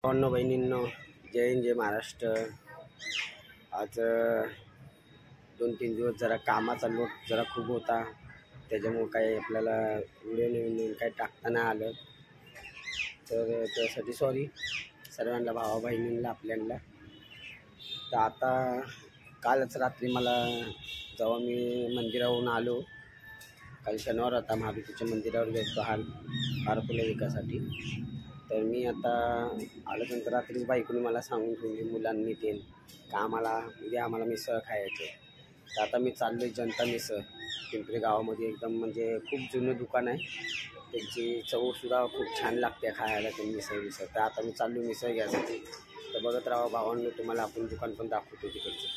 भावांनो बहिणींनो, जय हिंद, जय महाराष्ट्र। आज 2-3 दिवस जरा कामाचा लोट जरा खूप होता, त्याच्यामुळे काही आपल्याला व्हिडिओ नवीन काही टाकता नाही आलं, तर त्यासाठी सॉरी सर्वांना, भावा बहिणींना आपल्याला। तर आता कालच रात्री मला जेव्हा मी मंदिरावरून आलो, काल शनिवार होता, महादेवाच्या मंदिरावर गेलो हार फुले विकासाठी। तर मी आता आल्यानंतर रात्रीच बाईकून मला सांगून ठेवली मुलांनी ते का आम्हाला मिसळ खायचं। तर आता मी चाललो आहे जनता मिसळ, पिंपरी गावामध्ये एकदम म्हणजे खूप जुनं दुकान आहे, त्यांची चवसुद्धा खूप छान लागते खायला ते मिसळ। तर आता मी चाललो मिसळ घ्यायसाठी। तर बघत राहा भावांनो, तुम्हाला आपण दुकान पण दाखवतो तिकडचं,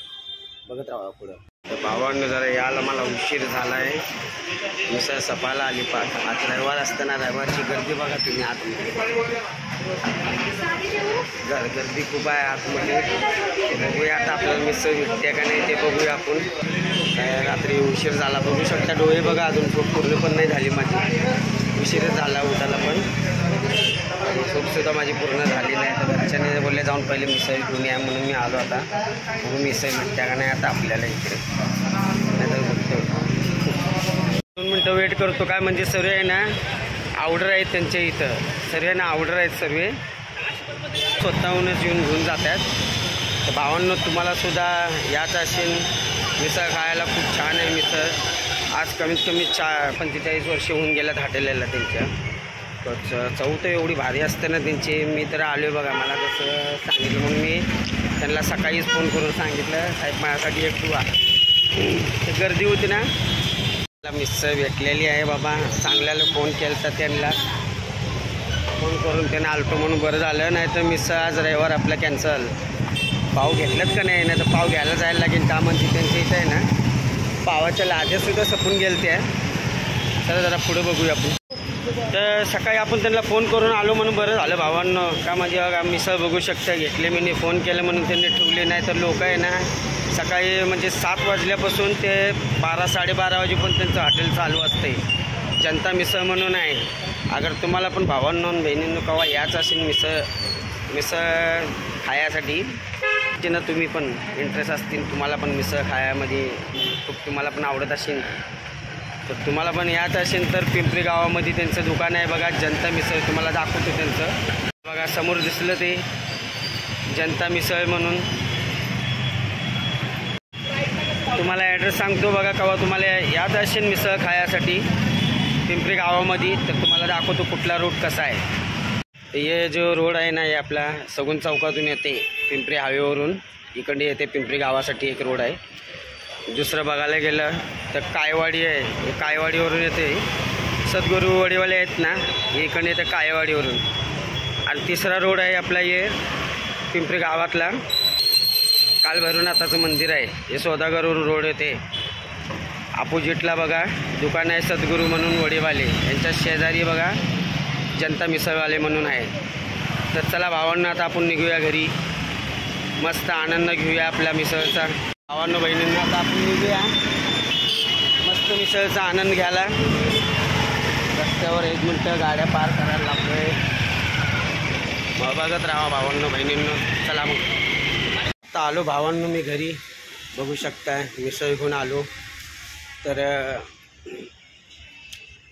बघत राहा पुढं। तर भावांनो जरा यायला मला उशीर झाला आहे, मिसळ सपायला आली आज रविवार असताना रविवारची गर्दी बघा तुम्ही आतमध्ये, गर्दी खूप आहे आतमध्ये। बघूया आता आपल्याला मिसळ भेटते का नाही ते बघूया आपण। रात्री उशीर झाला, बघू शकता डोळे बघा अजून पूर्ण पण नाही झाली माझी, उशीरच झाला उठायला पण, आणि झोपसुद्धा माझी पूर्ण झाली नाही। तर घरच्याने बोलले जाऊन पहिले मिसळ घेऊन या, म्हणून मी आलो आता। बघू मिसळ भेटते का नाही आता आपल्याला इकडे, नाही तर बघतो 2 मिनटं वेट करतो। काय म्हणजे सर्व आहे ना ऑर्डर आहेत त्यांच्या इथं, सर्व ना ऑर्डर आहेत, सर्व स्वतःहूनच येऊन घेऊन जातात। तर भावांनो तुम्हाला सुद्धा याच असेल, मिसळ खायला खूप छान आहे मिसळ। आज कमीत कमी 45 वर्ष होऊन गेल्यात हॉटेलला त्यांच्या, तर चव तर एवढी भारी असते ना त्यांची। मी तर आलो आहे बघा, मला कसं सांगितलं म्हणून मी त्यांना सकाळीच फोन करून सांगितलं, साहेब माझ्यासाठी एक ठेवा। तर गर्दी होती ना, मिसळ भेटलेली आहे बाबा, चांगल्याला फोन केला तर त्यांना फोन करून त्यांना आलतो म्हणून बरं झालं, नाही तर मिसळ आज रविवार आपला कॅन्सल। पाव घेतलात का नाही, तर पाव घ्यायला जायला लागेल का म्हणते त्यांच्या इथं आहे ना, पावाच्या लाद्यासुद्धा सपून गेल त्या। तर जरा पुढे बघूया आपण। तर सकाळी आपण त्यांना फोन करून आलो म्हणून बरं झालं भावांनो, का म्हणजे बघा मिसळ बघू शकता घेतले, मी फोन केलं म्हणून त्यांनी ठेवले, नाही तर लोक आहे ना सकाळी म्हणजे 7 वाजल्यापासून ते 12-12:30 वाजेपर्यंत त्यांचं हॉटेल चालू असते, जनता मिसळ म्हणून आहे। अगर तुम्हाला पण भावांनो बहिणींनो केव्हा याच असेल मिसळ खायासाठी, ना तुम्ही पण इंटरेस्ट असतील, तुम्हाला पण मिसळ खायामध्ये खूप तुम्हाला पण आवडत असेल, तर तुम्हाला पण याच असेल तर पिंपरी गावामध्ये त्यांचं दुकान आहे बघा, जनता मिसळ। तुम्हाला दाखवतो त्यांचं बघा, समोर दिसलं ते जनता मिसळ म्हणून। तुम्हाला ॲड्रेस सांगतो बघा, केव्हा तुम्हाला याच असेल मिसळ खायासाठी पिंपरी गावामध्ये, तर तुम्हाला दाखवतो कुठला रोड कसा आहे। हे जो रोड आहे ना, हे आपला सगुन चौकातून येते, पिंपरी हायवेवरून इकडे येते पिंपरी गावासाठी एक रोड आहे। दुसरं बघायला गेलं तर कायवाडी आहे, हे कायवाडीवरून येते, सद्गुरू वडीवाले आहेत ना, हे इकडे येते कायवाडीवरून। आणि तिसरा रोड आहे आपला हे पिंपरी गावातला काल भैरवनाथाचं मंदिर आहे, हे सौदागरवरून रोड येते। अपोजिटला बघा दुकान आहे सद्गुरू म्हणून वडीवाले, यांच्या शेजारी बघा जनता मिसळवाले म्हणून आहे। तर चला भावांनो आता आपण निघूया घरी, मस्त आनंद घेऊया आपल्या मिसळचा। भावांनो बहिणींना आता आपण निघूया मस्त मिसळचा आनंद घ्यायला। रस्त्यावर 1 मिनटं गाड्या पार करायला लागतोय, मग बघत राहा भावांनो बहिणींनो। चला मग आता आलो भावांनो मी घरी, बघू शकताय मिसळ घेऊन आलो। तर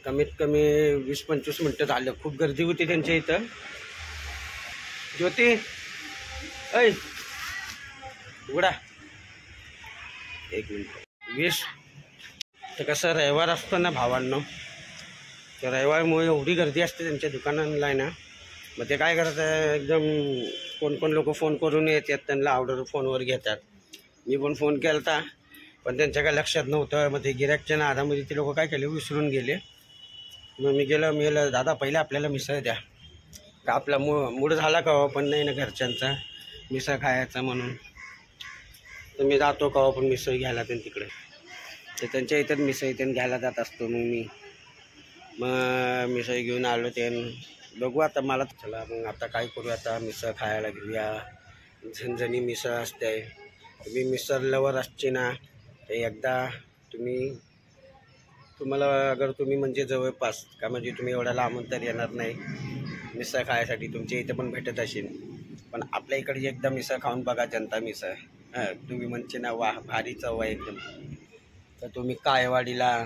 कमीत कमी 20-25 मिनटं झालं, खूप गर्दी होती त्यांच्या इथं। ज्योती ऐ उघडा 1 मिनिट 20। तर कसं रविवार असतो ना भावांनो, तर रविवारमुळे एवढी गर्दी असते त्यांच्या दुकानाला आहे ना, मग ते काय करतात एकदम कोण लोक फोन करून येतात, त्यांना ऑर्डर फोनवर घेतात। मी पण फोन केला होता पण त्यांच्या काय लक्षात नव्हतं, मग ते गिऱ्हाईकच्या नादामध्ये ते लोक काय केले विसरून गेले। मग मी गेलं दादा पहिले आपल्याला मिसळ द्या, का आपला मूड झाला का पण नाही ना घरच्यांचा मिसळ खायचा म्हणून, तर मी जातो का पण मिसळ घ्यायला त्यांनी तिकडे, तर त्यांच्या इथं मिसळ इथं घ्यायला जात असतो। मग मिसळ घेऊन आलो ते, बघू आता मला चला मग आता काय करू, आता मिसळ खायला घेऊया। झणझणी मिसळ असते, तुम्ही मिसळ लवर असते ना, ते एकदा तुम्हाला अगर तुम्ही म्हणजे जवळपास का म्हणजे तुम्ही एवढ्या लांबून तर येणार नाही मिसळ खायसाठी, तुमच्या इथं पण भेटत असेल, पण आपल्या इकडची एकदम मिसळ खाऊन बघा, जनता मिसळ. तुम्ही म्हणचे ना वा भारी चव आहे एकदम. तर तुम्ही कायवाडीला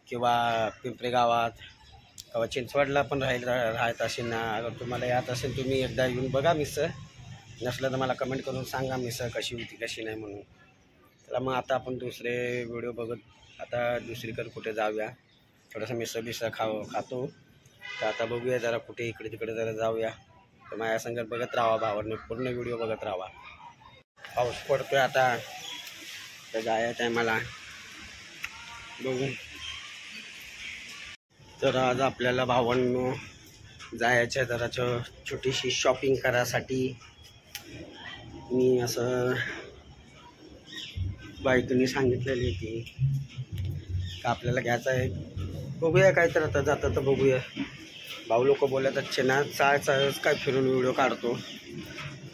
किंवा पिंपरी गावात किंवा चिंचवडला पण राहत असेल ना, अगर तुम्हाला यात असेल तुम्ही एकदा येऊन बघा मिसळ. नसलं तर मला कमेंट करून सांगा मिसळ कशी होती कशी नाही म्हणून. चला मग आता आपण दुसरे व्हिडिओ बघत आता दुसरीकडे कुठे जाऊया. थोडंसं मिसळ खातो. तर आता बघूया जरा कुठे इकडे तिकडे जरा जाऊया. तर माझ्या संगत बघत राहा भावांनी, पूर्ण व्हिडिओ बघत राहा. पाऊस पडतोय आता, तर जायचं आहे मला. बघू. तर आज आपल्याला भावांनो जायचं जरा छोटीशी शॉपिंग करायसाठी. मी असं बायकोनी सांगितलेली की आपल्याला घ्यायचं आहे. बघूया काय तर आता जातं तर बघूया. भाऊ लोक बोलत अच्छे ना चाळच काय फिरून व्हिडिओ काढतो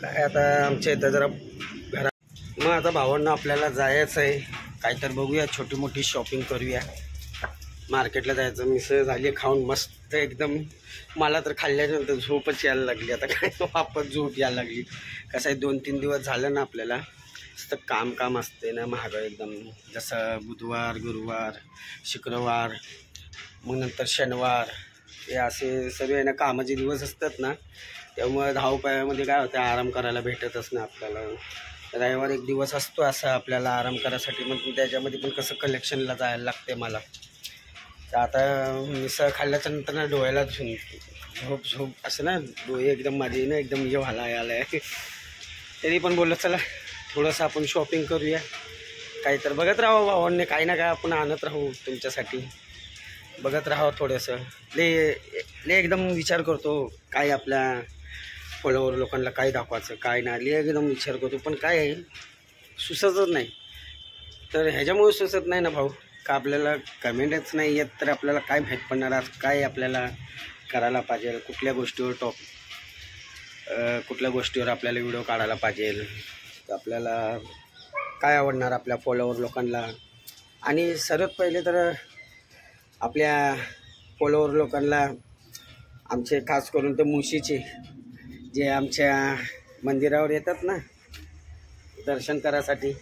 काय. आता आमच्या इथं जरा घरात मग आता भावांना आपल्याला जायचं आहे. काय तर बघूया, छोटी मोठी शॉपिंग करूया. मार्केटला जायचं. मिसळ झाली खाऊन मस्त एकदम. मला तर खाल्ल्यानंतर झोपच यायला लागली. आता काय वापस झोप यायला लागली. कसं आहे 2-3 दिवस झालं ना आपल्याला तर काम असते ना महाग एकदम. जसं बुधवार, गुरुवार, शुक्रवार, मग नंतर शनिवार, हे असे सगळे ना कामाचे दिवस असतात ना. त्यामुळे धावपळीमध्ये काय होतं, आराम करायला भेटतच ना आपल्याला. रविवार एक दिवस असतो असा आपल्याला आराम करायसाठी. मग त्याच्यामध्ये पण कसं कलेक्शनला जायला लागते मला. तर आता मिसळ खाल्ल्याच्या नंतर ना डोळ्याला झोप असं ना, डोळे एकदम माझे ना एकदम म्हणजे व्हायला आलाय. तरी पण बोललं चला थोडंसं आपण शॉपिंग करूया. काही तर बघत राहावं भावांनी, काही ना काय आपण आणत राहू तुमच्यासाठी. बघत राहावं थोडंसं. ले एकदम विचार करतो काय आपल्या फॉलोवर लोकांना काय दाखवायचं काय नाही. एकदम विचार करतो, पण काय आहे सुचतच नाही. तर ह्याच्यामुळे सुचत नाही ना भाऊ, का आपल्याला कमेंटच नाही येत. तर आपल्याला काय माहीत पडणार आज काय आपल्याला करायला पाहिजे, कुठल्या गोष्टीवर आपल्याला व्हिडिओ काढायला पाहिजे. आपल्याला काय आवडणार आपल्या फॉलोवर लोकांना. आणि सर्वात पहिले तर आपल्या फॉलोवर लोकांना आमचे खास करून तर मुशीचे जे आमच्या मंदिरावर येतात ना दर्शन करायसाठी,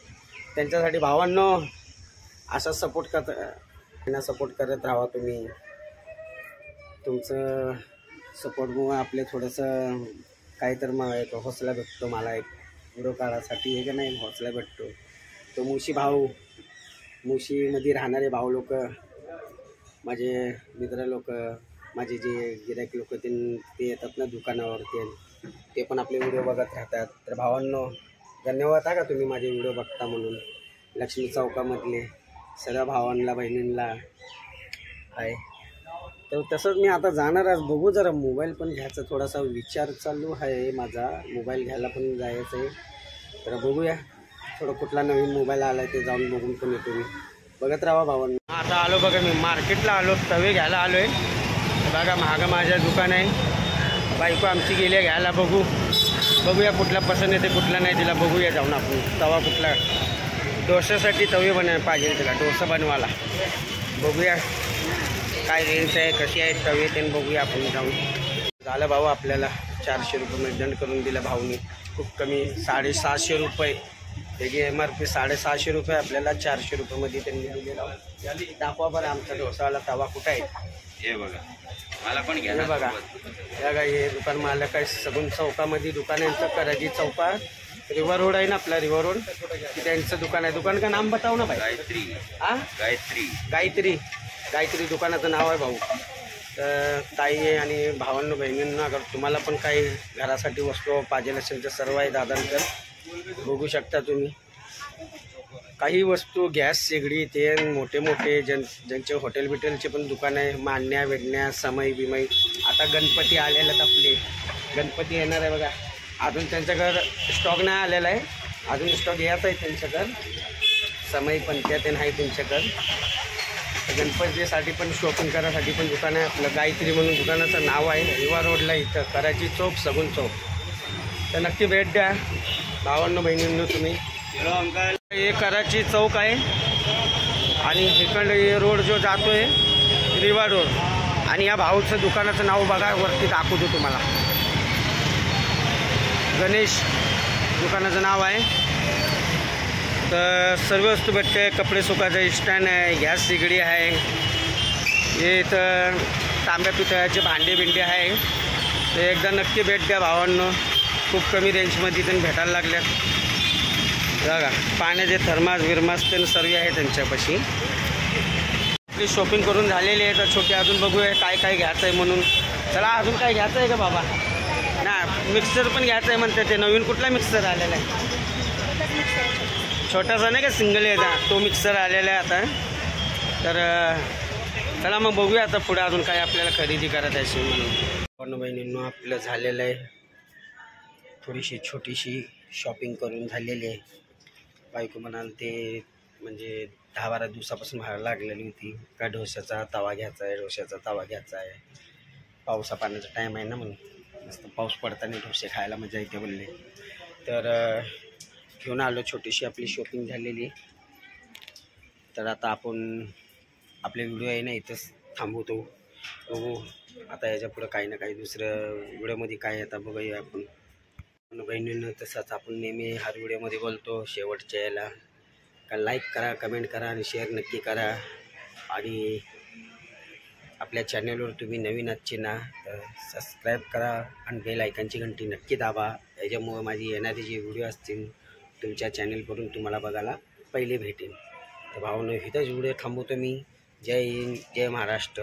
त्यांच्यासाठी भावांनो असा सपोर्ट करत राहा तुम्ही. तुमचं सपोर्टमुळे आपले थोडंसं काही तर मग एक हौसला भेटतो. मला एक व्हिडिओ काढायसाठी हे का नाही हौसला भेटतो. तो मुशीमध्ये राहणारे भाऊ लोक, माझे मित्र लोक, माझे जे गिराईक लोक ते येतात ना दुकानावर, ते पण आपले व्हिडिओ बघत राहतात. तर भावांनो धन्यवाद का तुम्ही माझे व्हिडिओ बघता म्हणून. लक्ष्मी चौकामधले सगळ्या भावांना बहिणींना आहे. तर तसंच मी आता जाणार आज. बघू जरा मोबाईल पण घ्यायचा थोडासा विचार चालू आहे माझा. मोबाईल घ्यायला पण जायचं आहे. तर बघूया थोडं कुठला नवीन मोबाईल आला आहे ते जाऊन बघून पण येतो मी. बघत राहा भावांना. आता आलो बघा, मी मार्केटला आलो, तवे घ्यायला आलो आहे बघा. मागं माझ्या दुकान आहे. बायको आमची गेली घ्यायला. बघूया कुठला पसंत येते कुठला नाही तिला. बघूया जाऊन आपण तवा कुठला डोशासाठी तवे पाहिजे तिला, डोसा बनवायला. बघूया काय रेंज आहे कशी आहे तवे ते बघूया आपण जाऊन. झालं भाऊ आपल्याला 400 रुपये दंड करून दिला भाऊनी. खूप कमी 750 रुपये त्याची MRP 750 रुपये आपल्याला 400 रुपयेमध्ये त्यांनी दिलेला. दाखवा बरं आमचा डोसावाला तवा कुठं आहे हे बघा. मला पण घ्या बघा. हे दुकान मालक आहे सगुन चौकामध्ये दुकान आहे यांचं. कराजी चौका रिव्हर रोड आहे ना आपला, रिव्हर रोड त्यांचं दुकान आहे. दुकान का नाम बताव ना भाई. गायत्री दुकानाचं नाव आहे भाऊ. तर ताई आहे आणि भावांना बहिणींना अगर तुम्हाला पण काही घरासाठी वस्तू पाहिजे असेल तर सर्व आहे दादांकडे. बघू शकता तुम्ही काही वस्तू, गॅस शेगडी ते मोठे ज्यांचे हॉटेल बिटेलचे पण दुकान आहे. मान्या वेडण्या समय बिमय. आता गणपती आलेले आपले, गणपती येणार आहे बघा. अजून त्यांच्याकडं स्टॉक नाही आलेला आहे, अजून स्टॉक यायचा आहे त्यांच्याकडं. समय पण ते नाही त्यांच्याकडं. गणपतीसाठी पण शॉपिंग करायसाठी पण दुकान आहे आपलं. गायत्री म्हणून दुकानाचं नाव आहे. रिव्हर रोडला इथं कराची चौक सगुन चौक. तर नक्की भेट द्या भावांनो बहिणींनो तुम्ही. हे कराची चौक आहे आणि इकडं हे रोड जो जातोय रिव्हर रोड. आणि या भाऊचं दुकानाचं नाव बघा वरती दाखवतो तुम्हाला. गणेश दुकानाचं नाव आहे. तर सर्व वस्तू भेटते. कपडे सुकायचं स्टँड आहे, गॅस शेगडी आहे, हे इथं तांब्या पितळाचे भांडे बिंडे आहे. ते एकदा नक्की भेट द्या भावांनो. खूप कमी रेंजमध्ये त्यांनी भेटायला लागल्या. बघा पाण्याचे थर्मास विरमास ते सर्व आहे त्यांच्यापाशी. आपली शॉपिंग करून झालेली आहे. तर छोटी अजून बघूया काय काय घ्यायचं आहे म्हणून. चला अजून काय घ्यायचं आहे का बाबा? ना मिक्सर पण घ्यायचं आहे म्हणते. ते नवीन कुठला मिक्सर आलेला आहे? छोटासा नाही का सिंगल याचा, तो मिक्सर आलेला आहे आता. तर चला मग बघूया आता पुढे अजून काय आपल्याला खरेदी करायची असेल म्हणून. बहिणींनो आपलं झालेलं आहे. थोडीशी छोटीशी शॉपिंग करून झालेली आहे. बायको म्हणाल ते म्हणजे 10-12 दिवसापासून बाहेर लागलेली होती का डोश्याचा तवा घ्यायचा आहे, डोश्याचा तवा घ्यायचा आहे. पावसा पाण्याचा टाईम आहे ना म्हणून. मस्त पाऊस पडताना डोसे खायला मजा येते बोलले. तर घेऊन आलो. छोटीशी आपली शॉपिंग झालेली. तर आता आपण आपले व्हिडिओ आहे ना इथंच थांबवतो. बघू आता याच्या पुढं काही ना काही दुसरं व्हिडिओमध्ये काय आता बघूया आपण. बहिणींनो तसंच आपण नेहमी हर व्हिडिओमध्ये बोलतो शेवटच्या याला का लाईक करा, कमेंट करा आणि शेअर नक्की करा. आणि आपल्या चॅनलवर तुम्ही नवीन आजचे ना तर सबस्क्राईब करा आणि बेल आयकॉनची घंटी नक्की दाबा. याच्यामुळे माझी येणारे जे व्हिडिओ असतील तुमच्या चॅनलवरून तुम्हाला बघायला पहिले भेटेल. तर भावनो इथंच व्हिडिओ थांबवतो मी. जय हिंद, जय महाराष्ट्र.